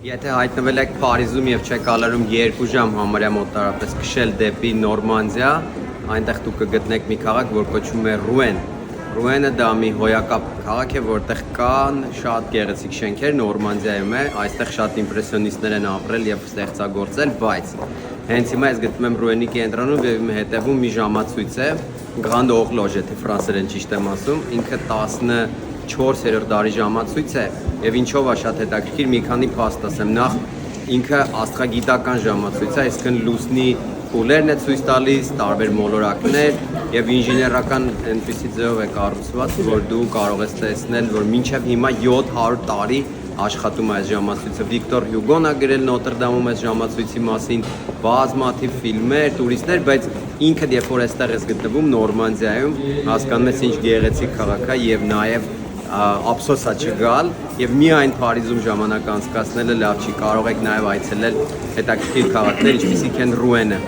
Եթե հայտնվել եք Փարիզում եւ չեք ալարում 2 ժամ համարյա մոտարապես քշել դեպի Նորմանդիա, այնտեղ դուք կգտնեք մի քաղաք, որ կոչվում է Ռուեն։ Ռուենը դա մի հոյակապ քաղաք է, որտեղ կան շատ գեղեցիկ շենքեր, Նորմանդիայում է, այստեղ շատ իմպրեսիոնիստներ են ապրել եւ ստեղծագործել, բայց հենց հիմա ես գտնում եմ Ռուենի կենտրոնում եւ իմ հետևում մի ժամացույց է, Grand Horloge, եթե ֆրանսերեն ճիշտ եմ ասում, ինքը 14-րդ դարի ժամացույց է եւ ինչով է շատ հետաքրքիր, մի քանի փաստ ասեմ, նախ ինքը աստղագիտական ժամացույց է, այսինքն լուսնի փուլերն է ցույց տալիս, տարբեր մոլորակներ եւ ինժեներական այնպիսի ձևով է կառուցված, որ դու կարող ես տեսնել, որ մինչեւ հիմա 700 տարի աշխատում է այս ժամացույցը։ Վիկտոր Հյուգոն է գրել Նոտրդամում այս ժամացույցի մասին, բազմաթիվ ֆիլմեր, տուրիստներ, բայց ինքը երբ որ այստեղ ես գտնվում Նորմանդիայում, հասկանում ես ինչ գեղեցիկ քաղաք է եւ նաեւ ափսոս է չգալ եւ միայն Փարիզում ժամանակ անցկացնելը լավ չի, կարող եք նաեւ այցելել հետաքրքիր քաղաքներ, ինչպիսիք են Ռուենը։